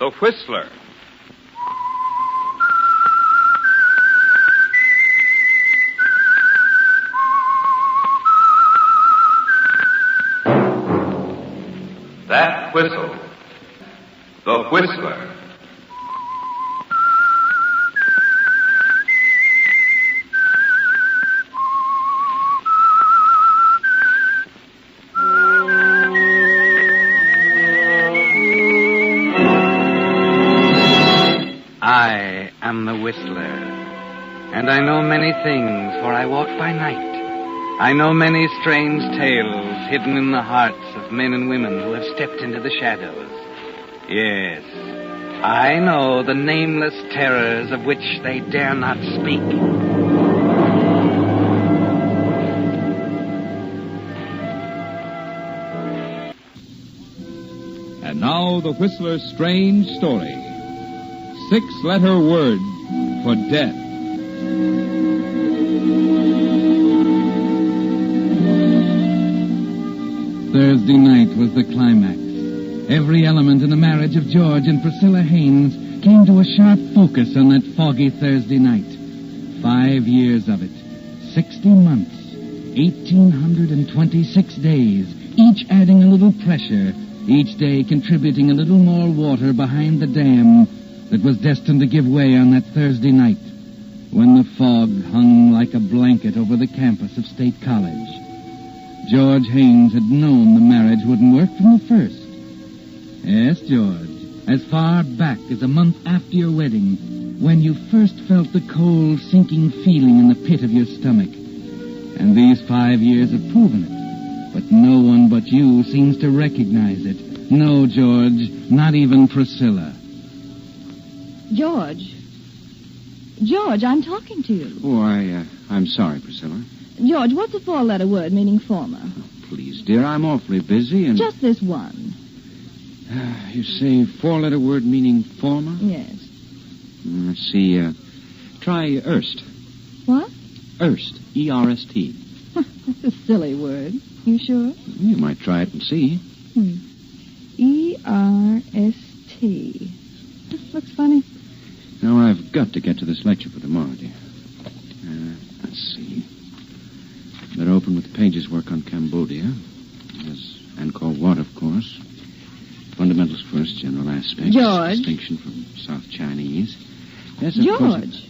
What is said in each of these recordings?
The Whistler. That whistle. The Whistler. I am the Whistler, and I know many things, for I walk by night. I know many strange tales hidden in the hearts of men and women who have stepped into the shadows. Yes, I know the nameless terrors of which they dare not speak. And now the Whistler's strange story. 6-letter word for death. Thursday night was the climax. Every element in the marriage of George and Priscilla Haynes came to a sharp focus on that foggy Thursday night. 5 years of it. 60 months. 1,826 days, each adding a little pressure, each day contributing a little more water behind the dam that was destined to give way on that Thursday night when the fog hung like a blanket over the campus of State College. George Haynes had known the marriage wouldn't work from the first. Yes, George, as far back as a month after your wedding, when you first felt the cold, sinking feeling in the pit of your stomach. And these 5 years have proven it. But no one but you seems to recognize it. No, George, not even Priscilla. George, I'm talking to you. Oh, I'm sorry, Priscilla. George, what's a 4-letter word meaning former? Oh, please, dear, I'm awfully busy and... Just this one. You say 4-letter word meaning former? Yes. Let's see, try Erst. What? Erst, E-R-S-T. That's a silly word. You sure? You might try it and see. E-R-S-T. This looks funny. Now, I've got to get to this lecture for tomorrow, dear. Let's see. Better open with Page's work on Cambodia. There's Angkor Wat, of course. Fundamentals first, general aspects. George. Distinction from South Chinese. Yes, of George. course.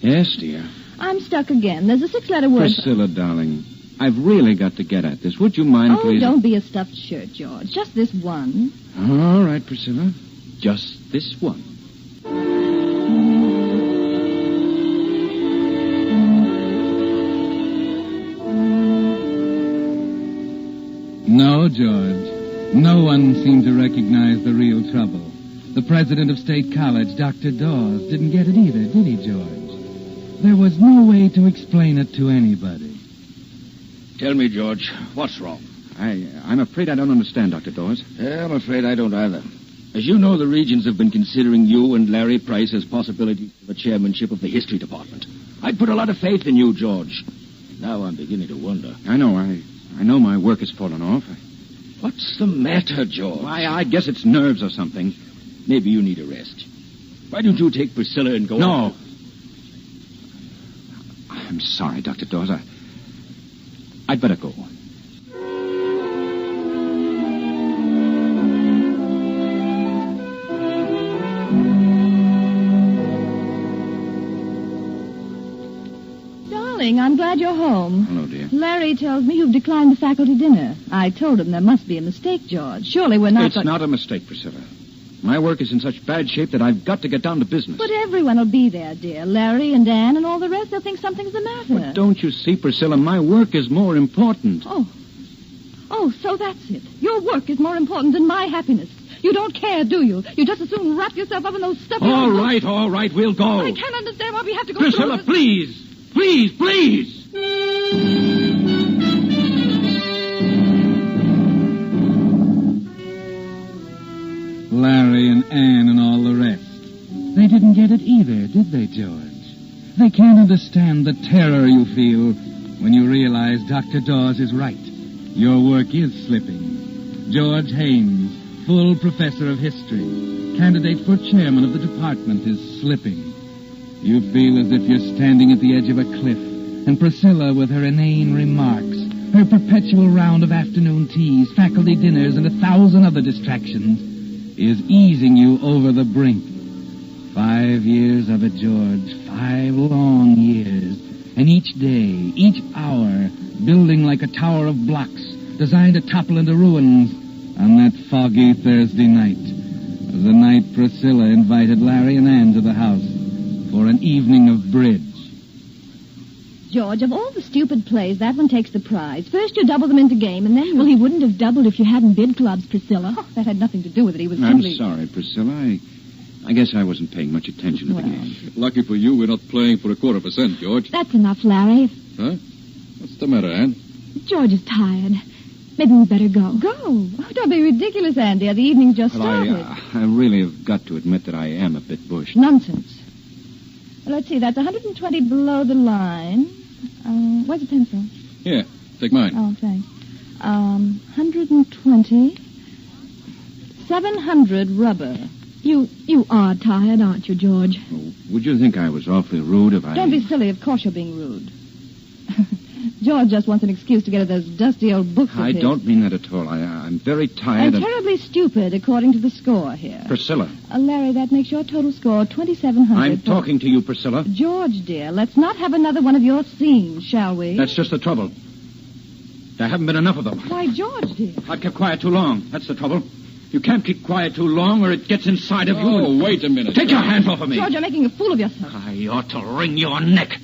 Yes, dear. I'm stuck again. There's a 6-letter word. Priscilla, darling, I've really got to get at this. Would you mind, please? Oh, don't be a stuffed shirt, George. Just this one. All right, Priscilla. Just this one. No, George. No one seemed to recognize the real trouble. The president of State College, Dr. Dawes, didn't get it either, did he, George? There was no way to explain it to anybody. Tell me, George, what's wrong? I'm afraid I don't understand, Dr. Dawes. Yeah, I'm afraid I don't either. As you know, the Regents have been considering you and Larry Price as possibilities for the chairmanship of the history department. I'd put a lot of faith in you, George. Now I'm beginning to wonder. I know my work has fallen off. What's the matter, George? I guess it's nerves or something. Maybe you need a rest. Why don't you take Priscilla and go No. I'm sorry, Dr. Dawes. I'd better go. Darling, I'm glad you're home. Hello, dear. Larry tells me you've declined the faculty dinner. I told him there must be a mistake, George. Surely we're not... It's not a mistake, Priscilla. My work is in such bad shape that I've got to get down to business. But everyone will be there, dear. Larry and Ann and all the rest. They'll think something's the matter. But don't you see, Priscilla, my work is more important. Oh, so that's it. Your work is more important than my happiness. You don't care, do you? You just as soon wrap yourself up in those stuffy... All right, we'll go. I can't understand why we have to go Priscilla, through this. please. Larry and Ann and all the rest. They didn't get it either, did they, George? They can't understand the terror you feel when you realize Dr. Dawes is right. Your work is slipping. George Haynes, full professor of history, candidate for chairman of the department is slipping. You feel as if you're standing at the edge of a cliff, and Priscilla, with her inane remarks, her perpetual round of afternoon teas, faculty dinners, and 1,000 other distractions, is easing you over the brink. 5 years of it, George. 5 long years. And each day, each hour, building like a tower of blocks, designed to topple into ruins on that foggy Thursday night. The night Priscilla invited Larry and Ann to the house for an evening of bridge. George, of all the stupid plays, that one takes the prize. First you double them into game, and then you... Well, he wouldn't have doubled if you hadn't bid clubs, Priscilla. Oh, that had nothing to do with it. He was I'm simply... sorry, Priscilla. I guess I wasn't paying much attention to the game. Lucky for you, we're not playing for 1/4%, George. That's enough, Larry. Huh? What's the matter, Ann? George is tired. Maybe we better go. Go? Oh, don't be ridiculous, Andy. The evening's just started. I really have got to admit that I am a bit bushed. Nonsense. Well, let's see. That's 120 below the line. Where's the pencil? Here, take mine. Oh, thanks. 120. 700 rubber. You are tired, aren't you, George? Oh, would you think I was awfully rude if I... Don't be silly. Of course you're being rude. George just wants an excuse to get at those dusty old books of I his. don't mean that at all. I'm very tired And terribly stupid, according to the score here. Priscilla. Larry, that makes your total score 2,700. I'm talking to you, Priscilla. George, dear, let's not have another one of your scenes, shall we? That's just the trouble. There haven't been enough of them. Why, George, dear. I've kept quiet too long. That's the trouble. You can't keep quiet too long or it gets inside of you. Oh, wait a minute. Take your hands off of me. George, you're making a fool of yourself. I ought to wring your neck.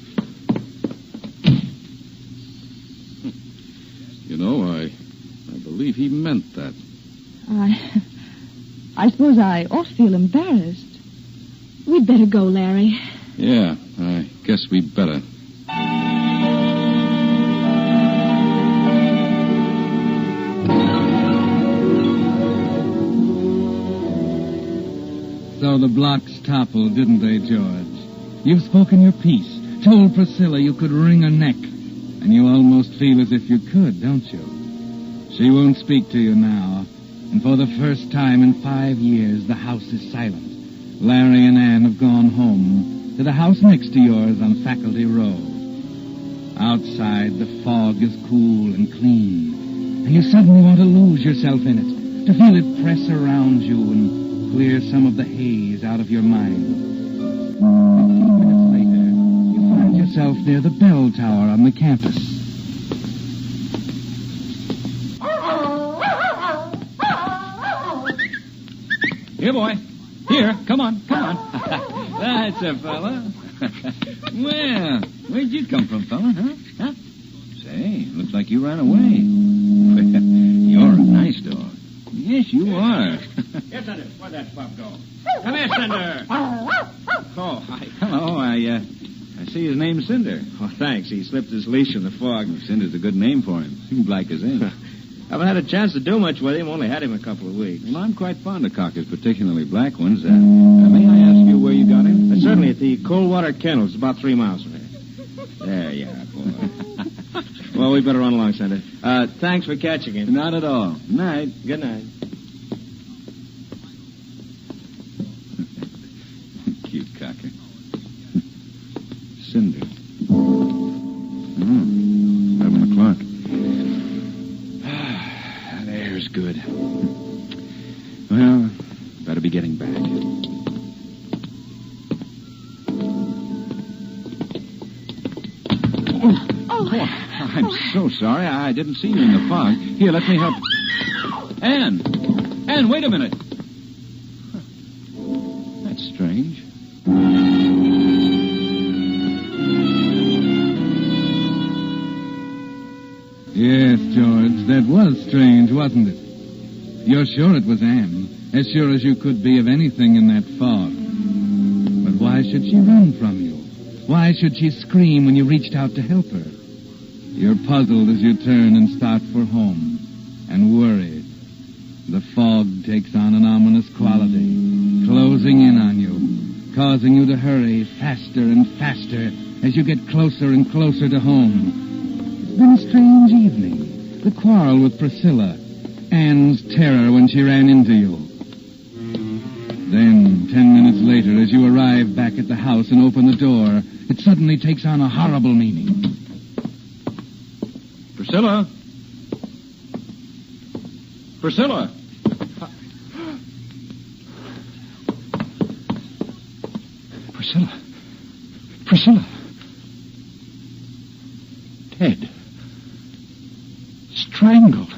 You know, I believe he meant that. I suppose I ought to feel embarrassed. We'd better go, Larry. Yeah, I guess we better. So the blocks toppled, didn't they, George? You've spoken your piece, told Priscilla you could wring her neck, and you almost feel as if you could, don't you? She won't speak to you now, and for the first time in 5 years, the house is silent. Larry and Ann have gone home to the house next to yours on Faculty Row. Outside, the fog is cool and clean, and you suddenly want to lose yourself in it, to feel it press around you and clear some of the haze out of your mind. 15 minutes later, you find yourself near the bell tower on the campus. Here, boy. Here, come on. That's a fella. Well, where'd you come from, fella, huh? Say, looks like you ran away. You're a nice dog. Yes, you are. Yes, Cinder. Where'd that pup go? Come here, Cinder. Oh, hi. Hello. I see his name's Cinder. Oh, thanks. He slipped his leash in the fog. Cinder's a good name for him. Seems black as ink. Haven't had a chance to do much with him. Only had him a couple of weeks. Well, I'm quite fond of cockers, particularly black ones. May I ask you where you got him? Certainly at the Coldwater Kennels, about 3 miles from here. There you are, boy. Well, we better run along, Cinder. Thanks for catching him. Not at all. Night. Good night. Cute cocker. Cinder. 11 o'clock. There's good. Well, better be getting back. Oh, I'm so sorry. I didn't see you in the fog. Here, let me help. Ann, wait a minute. That's strange. Yes, George, that was strange, wasn't it? You're sure it was Anne, as sure as you could be of anything in that fog. But why should she run from you? Why should she scream when you reached out to help her? You're puzzled as you turn and start for home, and worried. The fog takes on an ominous quality, closing in on you, causing you to hurry faster and faster as you get closer and closer to home. It's been a strange evening. The quarrel with Priscilla, Anne's terror when she ran into you. Then, 10 minutes later, as you arrive back at the house and open the door, it suddenly takes on a horrible meaning. Priscilla? Priscilla? Priscilla? Priscilla? Dead. Strangled.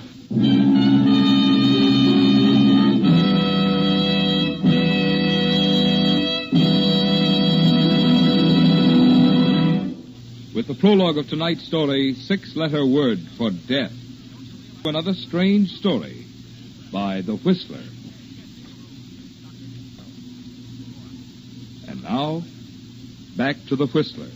With the prologue of tonight's story, 6-letter word for death. Another strange story by The Whistler. And now, back to The Whistler.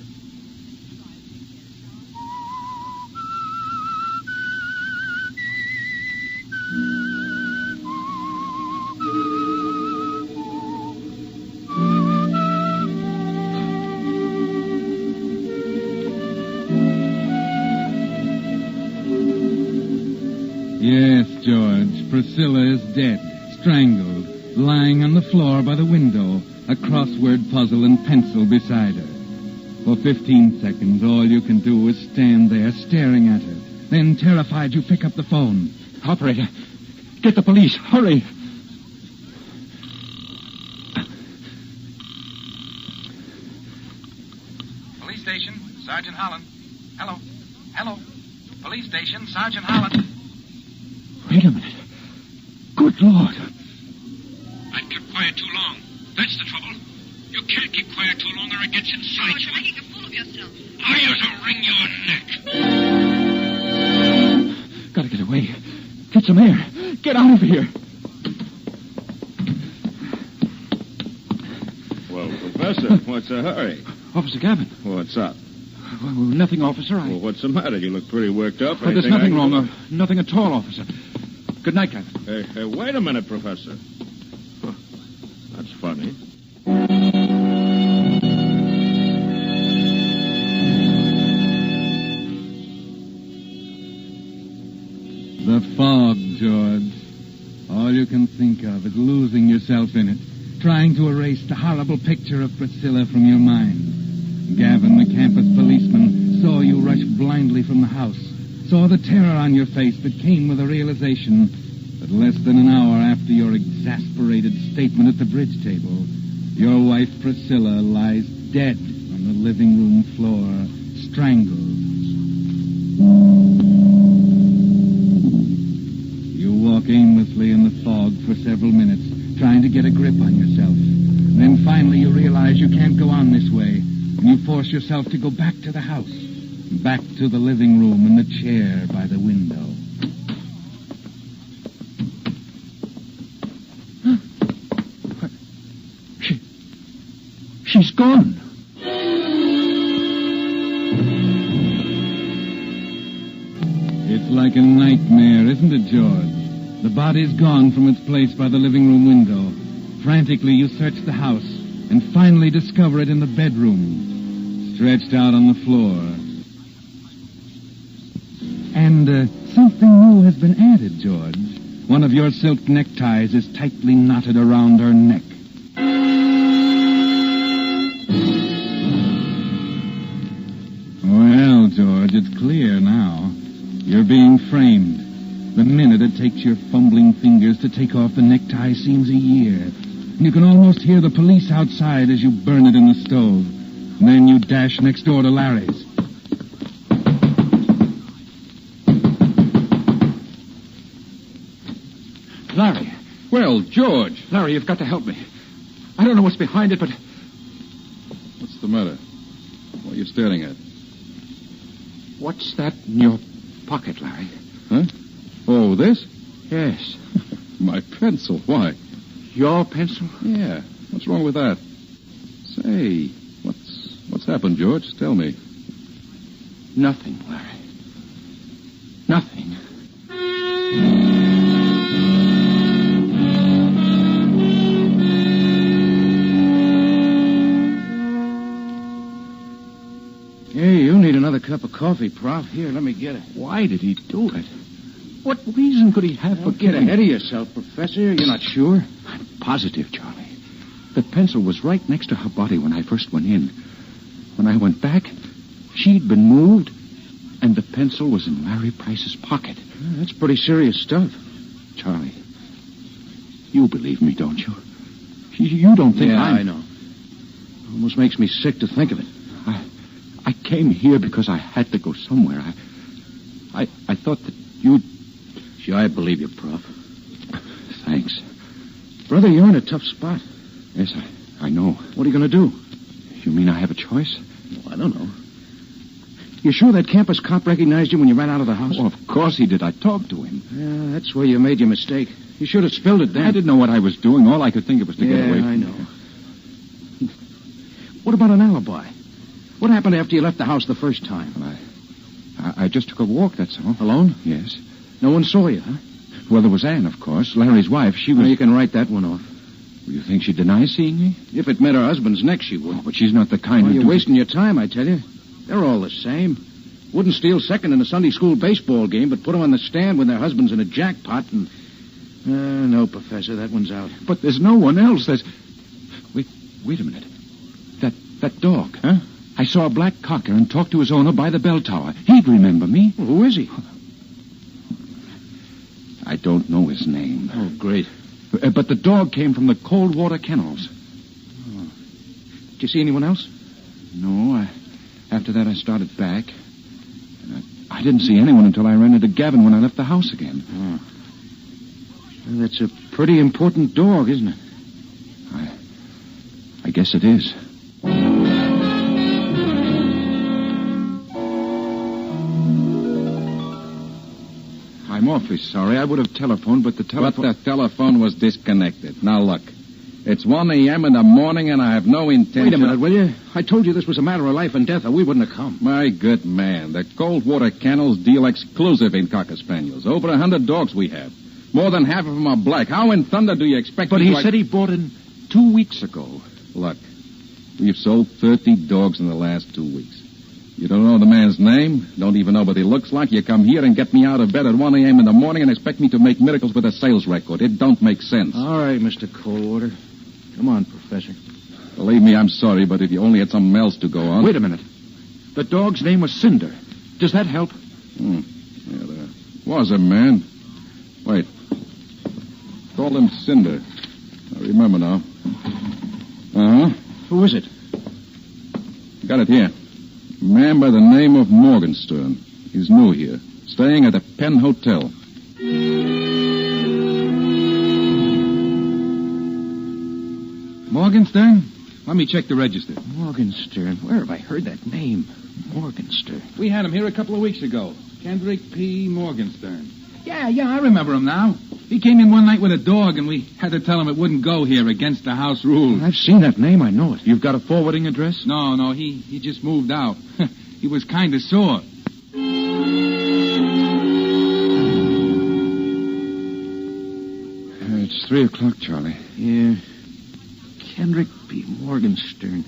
Yes, George, Priscilla is dead, strangled, lying on the floor by the window, a crossword puzzle and pencil beside her. For 15 seconds, all you can do is stand there staring at her. Then, terrified, you pick up the phone. Operator, get the police. Hurry. Police station, Sergeant Holland. Hello. Hello. Police station, Sergeant Holland. Wait a minute. Good Lord. I've kept quiet too long. That's the trouble. You can't keep quiet too long or it gets inside you. You're making a fool of yourself. I ought to wring your neck. Gotta get away. Get some air. Get out of here. Well, Professor, what's the hurry? Officer Gavin. What's up? Well, nothing, officer. Well, what's the matter? You look pretty worked up. There's Anything nothing I can wrong. do? Nothing at all, officer. Good night, Gavin. Hey, wait a minute, Professor. Huh, that's funny. The fog, George. All you can think of is losing yourself in it, trying to erase the horrible picture of Priscilla from your mind. Gavin, the campus policeman, saw you rush blindly from the house, saw the terror on your face that came with the realization that less than an hour after your exasperated statement at the bridge table, your wife Priscilla lies dead on the living room floor, strangled. You walk aimlessly in the fog for several minutes, trying to get a grip on yourself. Then finally you realize you can't go on this way, and you force yourself to go back to the house, back to the living room and the chair by the window. She's gone. It's like a nightmare, isn't it, George? The body's gone from its place by the living room window. Frantically, you search the house and finally discover it in the bedroom, stretched out on the floor. And something new has been added, George. One of your silk neckties is tightly knotted around her neck. Well, George, it's clear now. You're being framed. The minute it takes your fumbling fingers to take off the necktie seems a year. You can almost hear the police outside as you burn it in the stove. Then you dash next door to Larry's. Larry. Well, George. Larry, you've got to help me. I don't know what's behind it, but... What's the matter? What are you staring at? What's that in your pocket, Larry? Huh? Oh, this? Yes. My pencil. Why? Your pencil? Yeah. What's wrong with that? Say, what's happened, George? Tell me. Nothing, Larry. Nothing. Hey, you need another cup of coffee, Prof. Here, let me get it. Why did he do it? What reason could he have for Don't get killing? ahead of yourself, Professor. You're not sure? I'm positive, Charlie. The pencil was right next to her body when I first went in. When I went back, she'd been moved, and the pencil was in Larry Price's pocket. That's pretty serious stuff. Charlie, you believe me, don't you? You don't think I know. Almost makes me sick to think of it. I came here because I had to go somewhere. I thought that you'd... Sure, I believe you, Prof. Thanks. Brother, you're in a tough spot. Yes, I know. What are you going to do? You mean I have a choice? Well, I don't know. You sure that campus cop recognized you when you ran out of the house? Oh, of course he did. I talked to him. Yeah, that's where you made your mistake. You should have spilled it then. I didn't know what I was doing. All I could think of was to get away from I know. What about an alibi? What happened after you left the house the first time? Well, I just took a walk, that's all. Alone? Yes. No one saw you, huh? Well, there was Anne, of course, Larry's wife. She was... Well, you can write that one off. You think she'd deny seeing me? If it met her husband's neck, she would. Oh, but she's not the kind You're wasting your time, I tell you. They're all the same. Wouldn't steal second in a Sunday school baseball game, but put them on the stand when their husband's in a jackpot and... no, Professor, that one's out. But there's no one else. There's... Wait a minute. That dog. Huh? I saw a black cocker and talked to his owner by the bell tower. He'd remember me. Well, who is he? I don't know his name. Oh, great. But the dog came from the cold water kennels. Oh. Did you see anyone else? No. After that, I started back. And I didn't see anyone until I ran into Gavin when I left the house again. Oh. Well, that's a pretty important dog, isn't it? I guess it is. I'm awfully sorry. I would have telephoned, but the telephone... But the telephone was disconnected. Now, look. It's 1 a.m. in the morning, and I have no intention... Wait a minute, will you? I told you this was a matter of life and death, or we wouldn't have come. My good man, the cold water kennels deal exclusive in Cocker Spaniels. Over 100 dogs we have. More than half of them are black. How in thunder do you expect... But he said he bought in 2 weeks ago. Look, we've sold 30 dogs in the last 2 weeks. You don't know the man's name, don't even know what he looks like. You come here and get me out of bed at 1 a.m. in the morning and expect me to make miracles with a sales record. It don't make sense. All right, Mr. Coldwater. Come on, Professor. Believe me, I'm sorry, but if you only had something else to go on... Wait a minute. The dog's name was Cinder. Does that help? Yeah, there was a man. Wait. Called him Cinder. I remember now. Uh-huh. Who is it? Got it here. A man by the name of Morgenstern. He's new here. Staying at the Penn Hotel. Morgenstern? Let me check the register. Morgenstern. Where have I heard that name? Morgenstern. We had him here a couple of weeks ago. Kendrick P. Morgenstern. Yeah, I remember him now. He came in one night with a dog, and we had to tell him it wouldn't go here against the house rules. I've seen that name. I know it. You've got a forwarding address? No, he just moved out. He was kind of sore. It's 3 o'clock, Charlie. Yeah. Kendrick P. Morgenstern.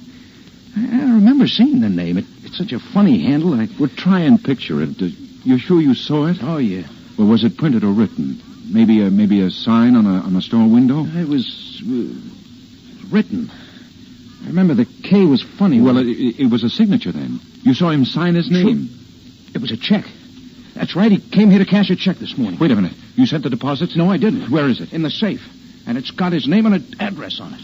I remember seeing the name. It's such a funny handle. Well, try and picture it. You sure you saw it? Oh, yeah. Well, was it printed or written? Maybe a sign on a store window? It was written. I remember the K was funny. Well, it was a signature then. You saw him sign his name. It was a check. That's right. He came here to cash a check this morning. Wait a minute. You sent the deposits? No, I didn't. Where is it? In the safe. And it's got his name and an address on it.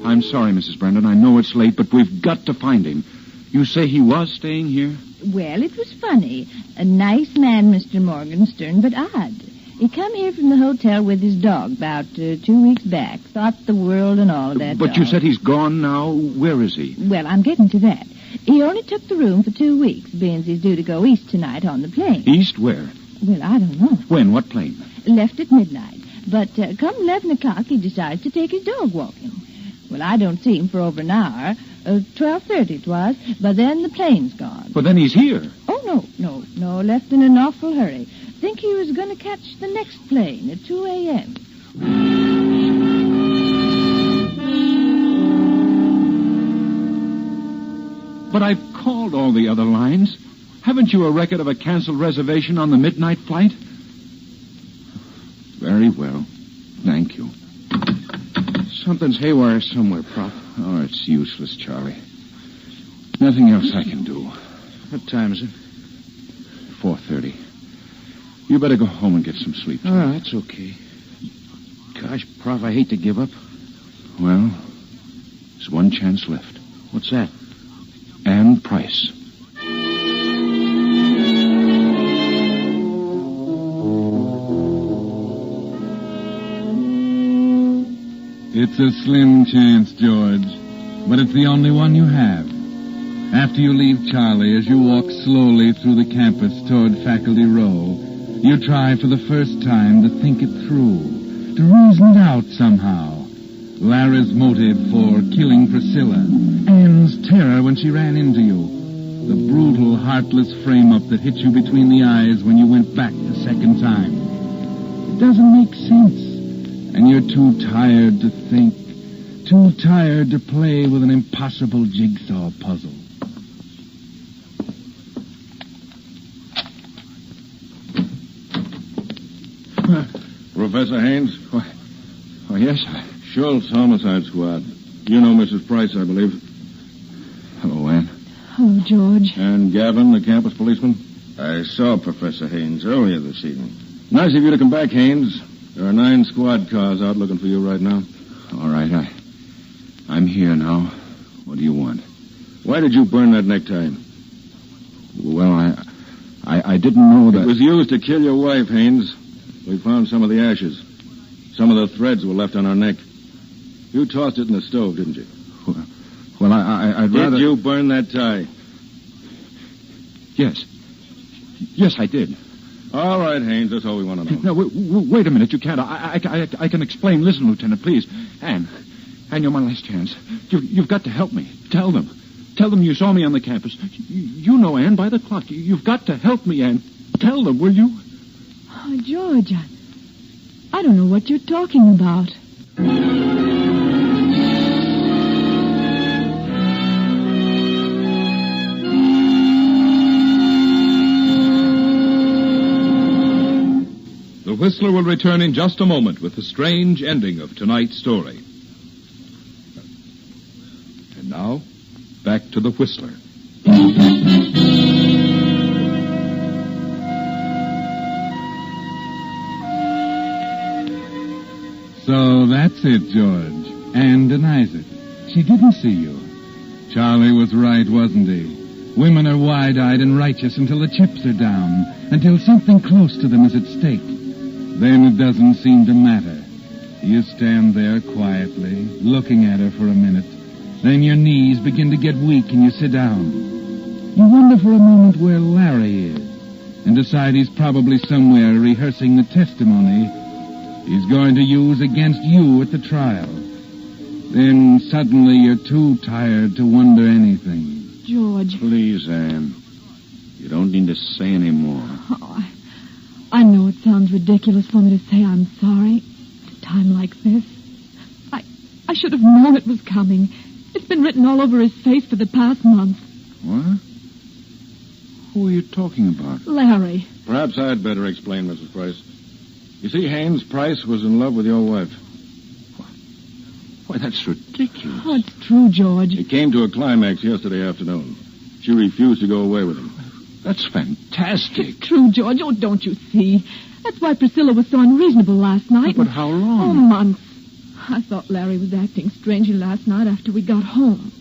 I'm sorry, Mrs. Brandon. I know it's late, but we've got to find him. You say he was staying here? Well, it was funny. A nice man, Mr. Morgenstern, but odd. He come here from the hotel with his dog about 2 weeks back. Thought the world and all of that. But dog. You said he's gone now. Where is he? Well, I'm getting to that. He only took the room for 2 weeks, being he's due to go east tonight on the plane. East where? Well, I don't know. When? What plane? Left at midnight. But come 11 o'clock, he decides to take his dog walking. Well, I don't see him for over an hour. 12:30 it was. But then the plane's gone. Well, then he's here. Oh, no. Left in an awful hurry. Think he was going to catch the next plane at 2 a.m. But I've called all the other lines. Haven't you a record of a canceled reservation on the midnight flight? Very well. Thank you. Something's haywire somewhere, Prof. Oh, it's useless, Charlie. Nothing else I can do. What time is it? 4:30. You better go home and get some sleep. Oh, that's okay. Gosh, Prof, I hate to give up. Well, there's one chance left. What's that? Ann Price. It's a slim chance, George, but it's the only one you have. After you leave Charlie, as you walk slowly through the campus toward Faculty Row, you try for the first time to think it through, to reason it out somehow. Larry's motive for killing Priscilla, Ann's terror when she ran into you, the brutal, heartless frame-up that hit you between the eyes when you went back the second time. It doesn't make sense. And you're too tired to think, too tired to play with an impossible jigsaw puzzle. Professor Haynes? Oh, yes? Schultz, Homicide Squad. You know Mrs. Price, I believe. Hello, Ann. Hello, George. And Gavin, the campus policeman? I saw Professor Haynes earlier this evening. Nice of you to come back, Haynes. There are 9 squad cars out looking for you right now. All right, I'm here now. What do you want? Why did you burn that necktie? Well, I didn't know that... It was used to kill your wife, Haynes. We found some of the ashes. Some of the threads were left on her neck. You tossed it in the stove, didn't you? Well, I'd rather... Did you burn that tie? Yes. Yes, I did. All right, Haynes, that's all we want to know. No, wait a minute. You can't. I can explain. Listen, Lieutenant, please. Ann, you're my last chance. You've got to help me. Tell them. Tell them you saw me on the campus. You know, Ann, by the clock. You've got to help me, Ann. Tell them, will you? Oh, George, I don't know what you're talking about. The Whistler will return in just a moment with the strange ending of tonight's story. And now, back to the Whistler. So that's it, George. Ann denies it. She didn't see you. Charlie was right, wasn't he? Women are wide-eyed and righteous until the chips are down, until something close to them is at stake. Then it doesn't seem to matter. You stand there quietly, looking at her for a minute. Then your knees begin to get weak and you sit down. You wonder for a moment where Larry is, and decide he's probably somewhere rehearsing the testimony he's going to use against you at the trial. Then suddenly you're too tired to wonder anything. George. Please, Ann. You don't need to say any more. Oh, I know it sounds ridiculous for me to say I'm sorry at a time like this. I should have known it was coming. It's been written all over his face for the past month. What? Who are you talking about? Larry. Perhaps I'd better explain, Mrs. Price. You see, Haynes Price was in love with your wife. Why, that's ridiculous. Oh, it's true, George. It came to a climax yesterday afternoon. She refused to go away with him. That's fantastic. It's true, George. Oh, don't you see? That's why Priscilla was so unreasonable last night. But how long? Oh, months. I thought Larry was acting strangely last night after we got home.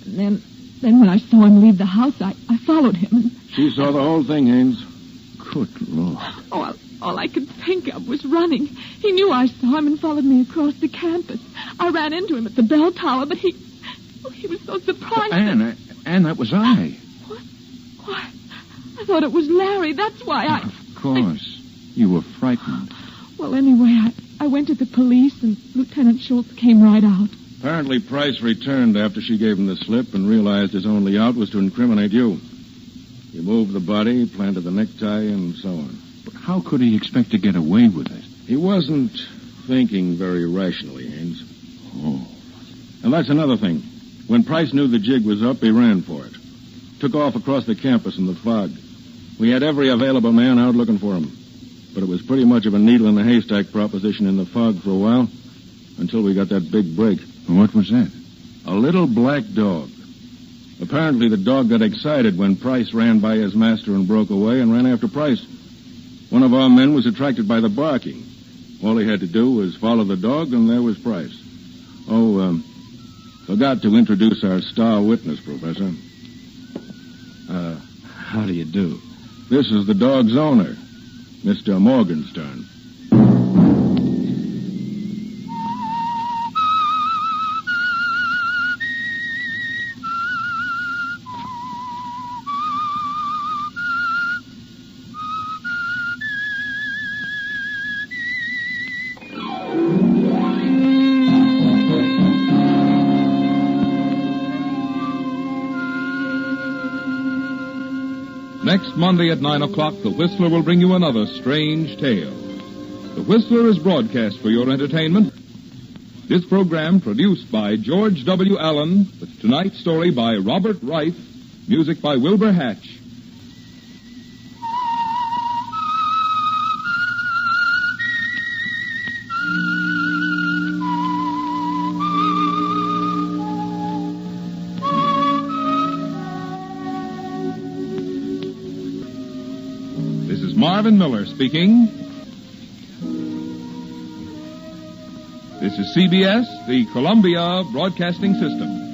And then when I saw him leave the house, I followed him. And she saw the whole thing, Haynes. Good Lord. Oh, all I could think of was running. He knew I saw him and followed me across the campus. I ran into him at the bell tower, but he was so surprised. Ann, that was I. What? Why? I thought it was Larry. That's why I... Of course. You were frightened. Well, anyway, I went to the police, and Lieutenant Schultz came right out. Apparently, Price returned after she gave him the slip and realized his only out was to incriminate you. He moved the body, planted the necktie, and so on. But how could he expect to get away with it? He wasn't thinking very rationally, Haynes. Oh. And that's another thing. When Price knew the jig was up, he ran for it. Took off across the campus in the fog. We had every available man out looking for him. But it was pretty much of a needle in the haystack proposition in the fog for a while, until we got that big break. What was that? A little black dog. Apparently the dog got excited when Price ran by his master and broke away and ran after Price. One of our men was attracted by the barking. All he had to do was follow the dog, and there was Price. Forgot to introduce our star witness, Professor. How do you do? This is the dog's owner, Mr. Morgenstern. Next Monday at 9 o'clock, The Whistler will bring you another strange tale. The Whistler is broadcast for your entertainment. This program produced by George W. Allen, with tonight's story by Robert Reif, music by Wilbur Hatch. Marvin Miller speaking. This is CBS, the Columbia Broadcasting System.